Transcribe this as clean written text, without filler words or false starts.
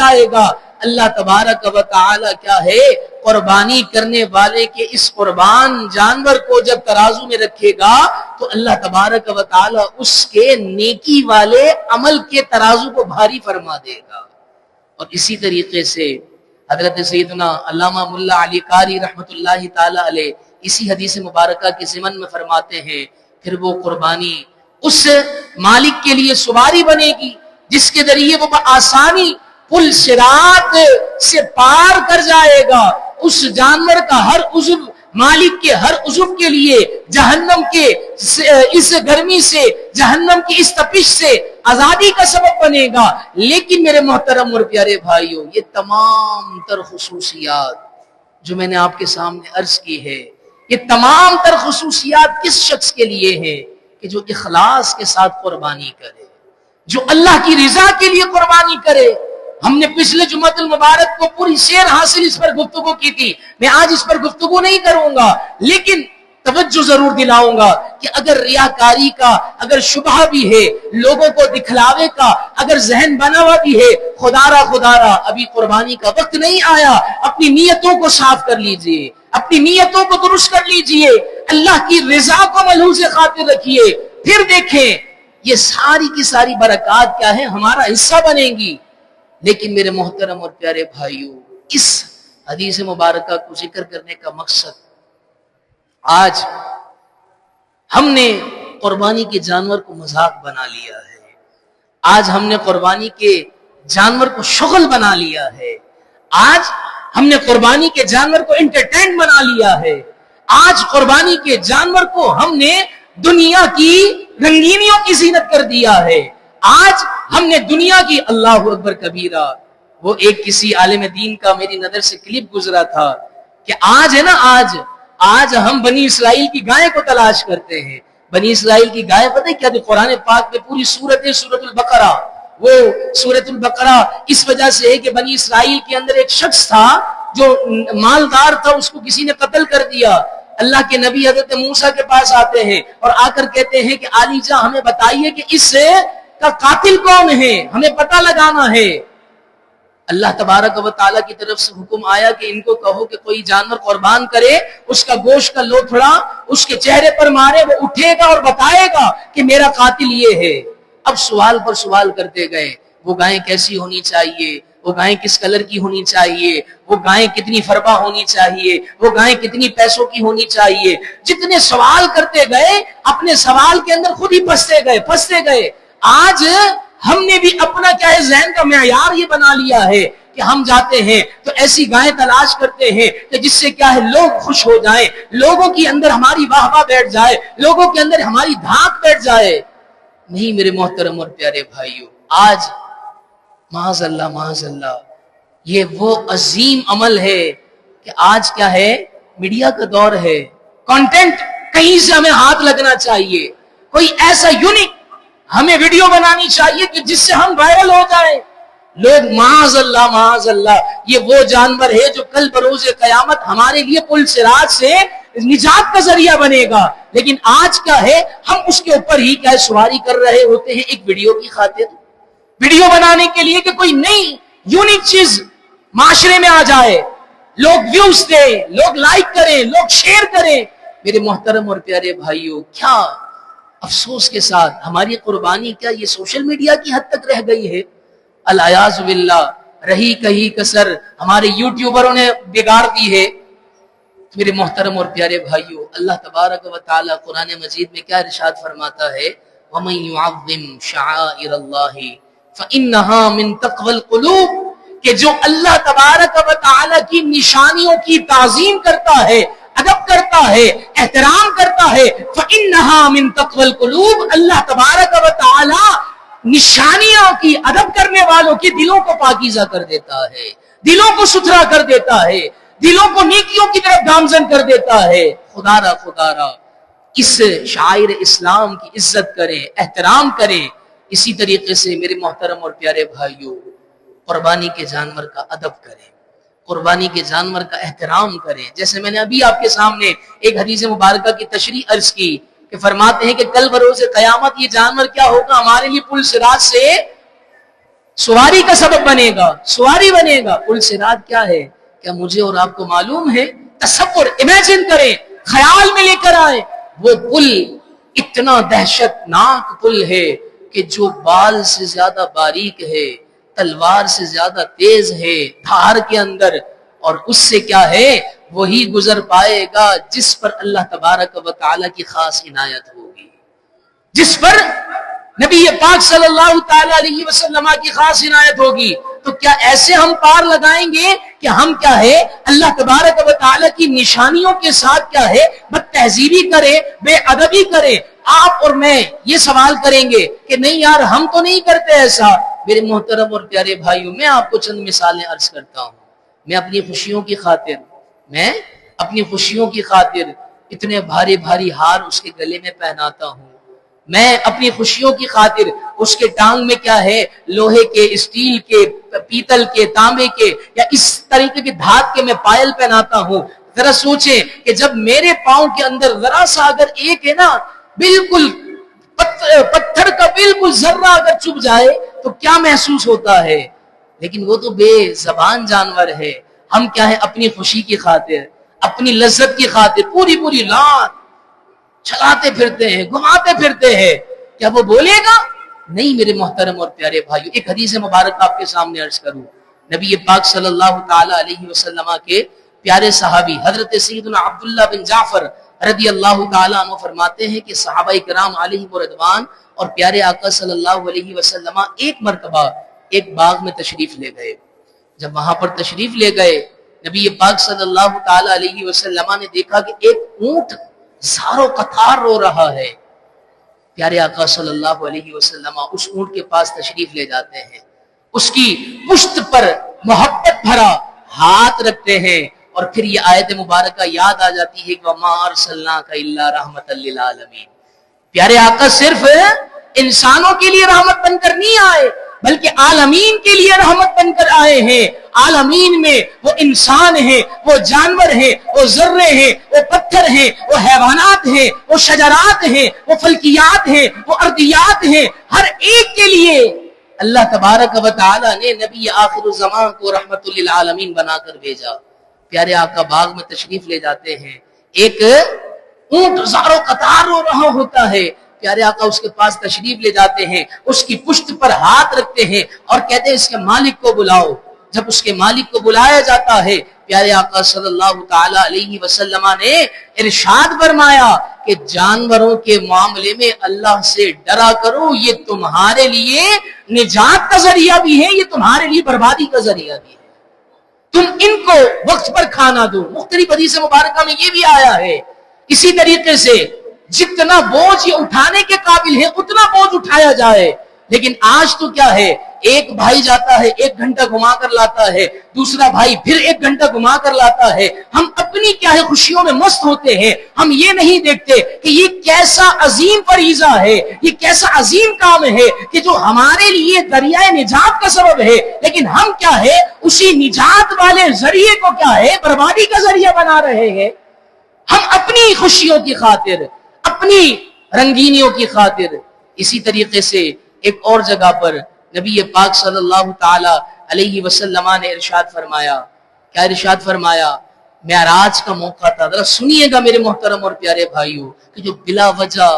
جائے گا. اللہ تبارک و تعالی کیا ہے، قربانی کرنے والے کے اس قربان جانور کو جب ترازو میں رکھے گا تو اللہ تبارک و تعالی اس کے نیکی والے عمل کے ترازو کو بھاری فرما دے گا. اور اسی طریقے سے حضرت سیدنا علامہ ملا علی قاری رحمۃ اللہ تعالی علیہ اسی حدیث مبارکہ کے ضمن میں فرماتے ہیں پھر وہ قربانی اس مالک کے لیے سواری بنے گی جس کے ذریعے وہ بآسانی پل صراط سے پار کر جائے گا. اس جانور کا ہر عضو مالک کے ہر عضو کے لیے جہنم کے اس گرمی سے، جہنم کی اس تپش سے آزادی کا سبب بنے گا. لیکن میرے محترم اور پیارے بھائیوں، یہ تمام تر خصوصیات جو میں نے آپ کے سامنے عرض کی ہے، یہ تمام تر خصوصیات کس شخص کے لیے ہے کہ جو اخلاص کے ساتھ قربانی کرے، جو اللہ کی رضا کے لیے قربانی کرے. ہم نے پچھلے جمعۃ المبارک کو پوری سیر حاصل اس پر گفتگو کی تھی، میں آج اس پر گفتگو نہیں کروں گا، لیکن توجہ ضرور دلاؤں گا کہ اگر ریاکاری کا اگر شبہ بھی ہے، لوگوں کو دکھلاوے کا اگر ذہن بنا ہوا بھی ہے، خدا را ابھی قربانی کا وقت نہیں آیا. اپنی نیتوں کو صاف کر لیجئے، اپنی نیتوں کو درست کر لیجئے، اللہ کی رضا کو ملحوظ خاطر رکھیے، پھر دیکھیں یہ ساری کی ساری برکات کیا ہے، ہمارا حصہ بنیں گی. لیکن میرے محترم اور پیارے بھائیوں، اس حدیث مبارکہ کو ذکر کرنے کا مقصد، آج ہم نے قربانی کے جانور کو مذاق بنا لیا ہے، آج ہم نے قربانی کے جانور کو شغل بنا لیا ہے، آج ہم نے قربانی کے جانور کو انٹرٹین بنا لیا ہے، آج قربانی کے جانور کو ہم نے دنیا کی رنگینیوں کی زینت کر دیا ہے. آج ہم نے دنیا کی، اللہ اکبر کبیرہ، وہ ایک کسی عالم دین کا میری نظر سے کلپ گزرا تھا کہ آج ہے نا، آج ہم بنی اسرائیل کی گائے کو تلاش کرتے ہیں. بنی اسرائیل کی گائے پتہ ہے کیا تھی؟ قرآن پاک میں پوری سورت البقرہ، وہ سورت البقرہ اس وجہ سے ہے کہ بنی اسرائیل کے اندر ایک شخص تھا جو مالدار تھا، اس کو کسی نے قتل کر دیا. اللہ کے نبی حضرت موسیٰ کے پاس آتے ہیں اور آ کر کہتے ہیں کہ علی جاں ہمیں بتائیے کہ اس کا قاتل کون ہے، ہمیں پتہ لگانا ہے. اللہ تبارک و تعالیٰ کی طرف سے حکم آیا کہ ان کو کہو کہ کوئی جانور قربان کرے، اس کا گوشت کا لوتھڑا اس کے چہرے پر مارے، وہ اٹھے گا اور بتائے گا کہ میرا قاتل یہ ہے. اب سوال پر سوال کرتے گئے، وہ گائیں کیسی ہونی چاہیے، وہ گائیں کس کلر کی ہونی چاہیے، وہ گائیں کتنی فربا ہونی چاہیے، وہ گائیں کتنی پیسوں کی ہونی چاہیے. جتنے سوال کرتے گئے اپنے سوال کے اندر خود ہی پھنستے گئے. آج ہم نے بھی اپنا کیا ہے ذہن کا معیار یہ بنا لیا ہے کہ ہم جاتے ہیں تو ایسی گائیں تلاش کرتے ہیں کہ جس سے کیا ہے لوگ خوش ہو جائیں، لوگوں کے اندر ہماری واہ واہ بیٹھ جائے، لوگوں کے اندر ہماری دھاک بیٹھ جائے. نہیں میرے محترم اور پیارے بھائیوں، آج معاذ اللہ یہ وہ عظیم عمل ہے کہ آج کیا ہے، میڈیا کا دور ہے، کنٹینٹ کہیں سے ہمیں ہاتھ لگنا چاہیے، کوئی ایسا یونیک ہمیں ویڈیو بنانی چاہیے کہ جس سے ہم وائرل ہو جائیں. لوگ معاذ اللہ یہ وہ جانور ہے جو کل بروز قیامت ہمارے لیے پل صراط سے نجات کا ذریعہ بنے گا. لیکن آج کیا ہے، ہم اس کے اوپر ہی کیا سواری کر رہے ہوتے ہیں ایک ویڈیو کی خاطر، ویڈیو بنانے کے لیے کہ کوئی نئی یونیک چیز معاشرے میں آ جائے، لوگ ویوز دیں، لوگ لائک کریں، لوگ شیئر کریں. میرے محترم اور پیارے بھائیوں، کیا افسوس کے ساتھ ہماری قربانی کیا یہ سوشل میڈیا کی حد تک رہ گئی ہے؟ العیاذ باللہ، رہی کہیں کسر ہمارے یوٹیوبروں نے بگاڑ دی ہے. میرے محترم اور پیارے بھائیوں، اللہ تبارک و تعالی قرآن مجید میں کیا ارشاد فرماتا ہے؟ وَمَن يُعَظِّمْ شَعَائِرَ اللَّهِ فَإِنَّهَا مِن تَقْوَى الْقُلُوبِ، کہ جو اللہ تبارک و تعالی کی نشانیوں کی تعظیم کرتا ہے، ادب کرتا ہے، احترام کرتا ہے، فَإِنَّهَا مِن تَقْوَى الْقُلُوبِ، اللہ تبارک و تعالی نشانیوں کی ادب کرنے والوں کے دلوں کو پاکیزہ کر دیتا ہے، دلوں کو ستھرا کر دیتا ہے، دلوں کو نیکیوں کی طرف گامزن کر دیتا ہے. خدا را اس شاعر اسلام کی عزت کریں، احترام کریں. اسی طریقے سے میرے محترم اور پیارے بھائیوں، قربانی کے جانور کا ادب کریں، قربانی کے جانور کا احترام کریں. جیسے میں نے ابھی آپ کے سامنے ایک حدیث مبارکہ کی تشریح عرض کی کہ فرماتے ہیں کہ کل بروز قیامت یہ جانور کیا ہوگا، ہمارے لیے پل صراط سے سواری کا سبب بنے گا، سواری بنے گا۔ پل صراط کیا ہے؟ کیا مجھے اور آپ کو معلوم ہے؟ تصور، امیجن کریں، خیال میں لے کر آئے، وہ پل اتنا دہشت ناک پل ہے کہ جو بال سے زیادہ باریک ہے، تلوار سے زیادہ تیز ہے دھار کے اندر، اور اس سے کیا ہے، وہی گزر پائے گا جس پر اللہ تبارک و تعالی کی خاص عنایت ہوگی، جس پر نبی پاک صلی اللہ تعالی علیہ وسلم کی خاص عنایت ہوگی۔ تو کیا ایسے ہم پار لگائیں گے کہ ہم کیا ہے اللہ تبارک و تعالی کی نشانیوں کے ساتھ کیا ہے بد تہذیبی کریں، بے ادبی کریں؟ آپ اور میں یہ سوال کریں گے کہ نہیں یار ہم تو نہیں کرتے ایسا۔ میرے محترم اور پیارے بھائیوں، میں آپ کو چند مثالیں عرض کرتا ہوں۔ میں اپنی خوشیوں کی خاطر اتنے بھاری بھاری ہار اس کے گلے میں پہناتا ہوں۔ میں اپنی خوشیوں کی خاطر اس کے ٹانگ میں کیا ہے لوہے کے، اسٹیل کے، پیتل کے، تانبے کے یا اس طریقے کے دھات کے میں پائل پہناتا ہوں۔ ذرا سوچیں کہ جب میرے پاؤں کے اندر ذرا سا اگر ایک ہے نا بالکل پتھر کا بالکل ذرہ اگر چپ جائے تو کیا محسوس ہوتا ہے؟ لیکن وہ تو بے زبان جانور ہے۔ ہم کیا ہے اپنی خوشی کی خاطر، اپنی لذت کی خاطر پوری رات چلاتے پھرتے ہیں، گھماتے پھرتے ہیں۔ کیا وہ بولے گا؟ نہیں میرے محترم اور پیارے بھائیو، ایک حدیث مبارک آپ کے سامنے عرض کروں۔ نبی پاک صلی اللہ تعالی علیہ وسلم کے پیارے صحابی حضرت سیدنا عبداللہ بن جعفر رضی اللہ تعالی عنہ فرماتے ہیں کہ صحابہ کرام علیہ رضوان اور پیارے آقا صلی اللہ علیہ وسلم ایک مرتبہ ایک باغ میں تشریف لے گئے۔ جب وہاں پر تشریف لے گئے، نبی پاک صلی اللہ تعالی علیہ وسلم نے دیکھا کہ ایک اونٹ زاروں قطار رو رہا ہے۔ پیارے آقا صلی اللہ علیہ وسلم اس اونٹ کے پاس تشریف لے جاتے ہیں، اس کی پشت پر محبت بھرا ہاتھ رکھتے ہیں، اور پھر یہ آیت مبارکہ یاد آ جاتی ہے کہ وَمَا أَرْسَلْنَاكَ إِلَّا رَحْمَةً لِّلْعَالَمِينَ۔ پیارے آقا صرف انسانوں کے لیے رحمت بن کر نہیں آئے بلکہ عالمین کے لیے رحمت بن کر آئے ہیں۔ عالمین میں وہ انسان ہیں، وہ جانور ہیں، وہ ذرے ہیں، وہ پتھر ہیں، وہ حیوانات ہیں، وہ شجرات ہیں، وہ فلکیات ہیں، وہ ارضیات ہیں، ہر ایک کے لیے اللہ تبارک و تعالی نے نبی آخر الزمان کو رحمت للعالمین بنا کر بھیجا۔ پیارے آقا باغ میں تشریف لے جاتے ہیں، ایک اونٹ زاروں قطار رو رہا ہوتا ہے۔ پیارے آقا اس کے پاس تشریف لے جاتے ہیں، اس کی پشت پر ہاتھ رکھتے ہیں اور کہتے ہیں اس کے مالک کو بلاؤ۔ جب اس کے مالک کو بلایا جاتا ہے، پیارے آقا صلی اللہ تعالی علیہ وسلم نے ارشاد فرمایا کہ جانوروں کے معاملے میں اللہ سے ڈرا کرو، یہ تمہارے لیے نجات کا ذریعہ بھی ہے، یہ تمہارے لیے بربادی کا ذریعہ بھی ہے۔ تم ان کو وقت پر کھانا دو۔ مختلف حدیث مبارکہ میں یہ بھی آیا ہے۔ اسی طریقے سے جتنا بوجھ یہ اٹھانے کے قابل ہے اتنا بوجھ اٹھایا جائے۔ لیکن آج تو کیا ہے، ایک بھائی جاتا ہے 1 گھنٹہ گھما کر لاتا ہے، دوسرا بھائی پھر 1 گھنٹہ گھما کر لاتا ہے۔ ہم اپنی کیا ہے خوشیوں میں مست ہوتے ہیں، ہم یہ نہیں دیکھتے کہ یہ کیسا عظیم فریضہ ہے، یہ کیسا عظیم کام ہے کہ جو ہمارے لیے دریائے نجات کا سبب ہے، لیکن ہم کیا ہے اسی نجات والے ذریعے کو کیا ہے بربادی کا ذریعہ بنا رہے ہیں۔ ہم اپنی خوشیوں کی خاطر، اپنی رنگینیوں کی خاطر۔ اسی طریقے سے ایک اور جگہ پر نبی پاک صلی اللہ تعالی علیہ وسلم نے ارشاد فرمایا، کیا ارشاد فرمایا؟ معراج کا موقع تھا، ذرا سنیے گا میرے محترم اور پیارے بھائیوں، کہ جو بلا وجہ